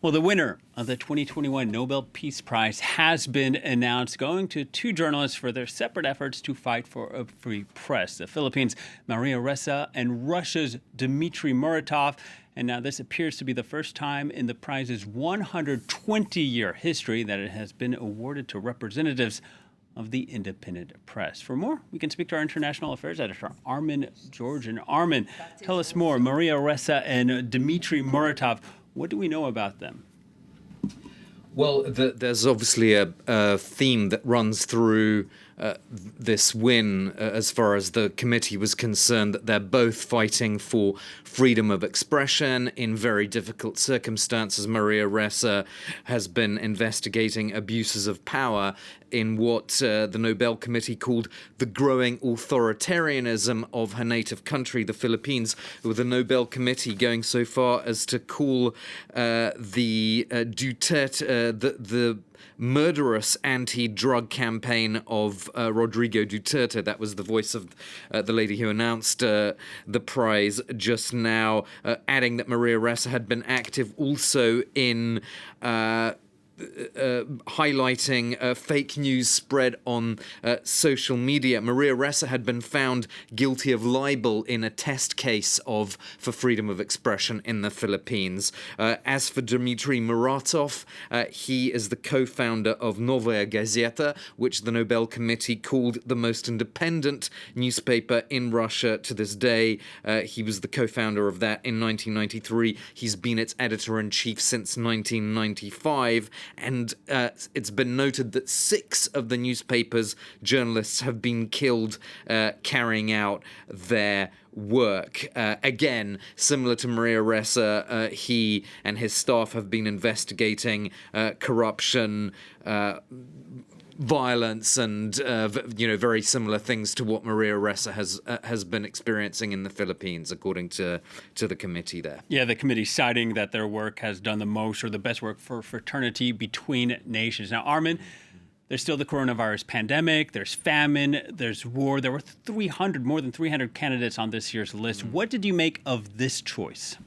Well, the winner of the 2021 Nobel Peace Prize has been announced, going to two journalists for their separate efforts to fight for a free press. The Philippines' Maria Ressa and Russia's Dmitry Muratov. And now this appears to be the first time in the prize's 120-year history that it has been awarded to representatives of the independent press. For more, we can speak to our international affairs editor, Armen, Georgian. Armen, tell us more. Maria Ressa and Dmitry Muratov, what do we know about them? Well, there's obviously a theme that runs through this win as far as the committee was concerned, that they're both fighting for freedom of expression in very difficult circumstances. Maria Ressa has been investigating abuses of power in what the Nobel Committee called the growing authoritarianism of her native country, the Philippines, with the Nobel Committee going so far as to call the Duterte, the murderous anti-drug campaign of Rodrigo Duterte. That was the voice of the lady who announced the prize just now, adding that Maria Ressa had been active also in highlighting fake news spread on social media. Maria Ressa had been found guilty of libel in a test case for freedom of expression in the Philippines. As for Dmitry Muratov, he is the co-founder of Novaya Gazeta, which the Nobel Committee called the most independent newspaper in Russia to this day. He was the co-founder of that in 1993. He's been its editor-in-chief since 1995. And it's been noted that 6 of the newspaper's journalists have been killed carrying out their work. Again, similar to Maria Ressa, he and his staff have been investigating corruption, violence, and very similar things to what Maria Ressa has been experiencing in the Philippines, according to the committee there. Yeah, the committee citing that their work has done the most or the best work for fraternity between nations. Now, Armen, there's still the coronavirus pandemic, there's famine, there's war. There were more than 300 candidates on this year's list. What did you make of this choice?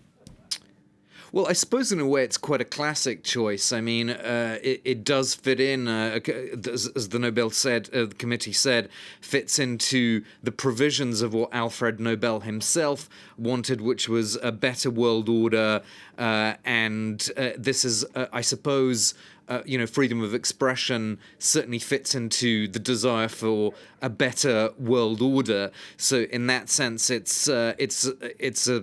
Well, I suppose in a way it's quite a classic choice. I mean, it does fit in, as the Nobel said, the committee said, fits into the provisions of what Alfred Nobel himself wanted, which was a better world order. And this is, I suppose, freedom of expression certainly fits into the desire for a better world order. So in that sense, it's a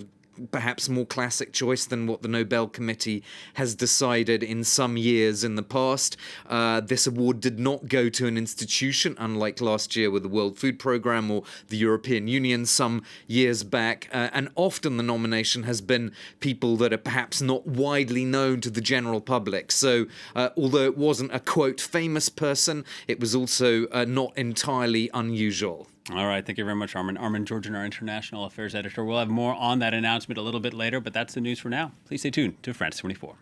perhaps more classic choice than what the Nobel Committee has decided in some years in the past. This award did not go to an institution, unlike last year with the World Food Programme or the European Union some years back. And often the nomination has been people that are perhaps not widely known to the general public. So although it wasn't a, quote, famous person, it was also not entirely unusual. All right. Thank you very much, Armen. Armen Georgian, our international affairs editor. We'll have more on that announcement a little bit later, but that's the news for now. Please stay tuned to France 24.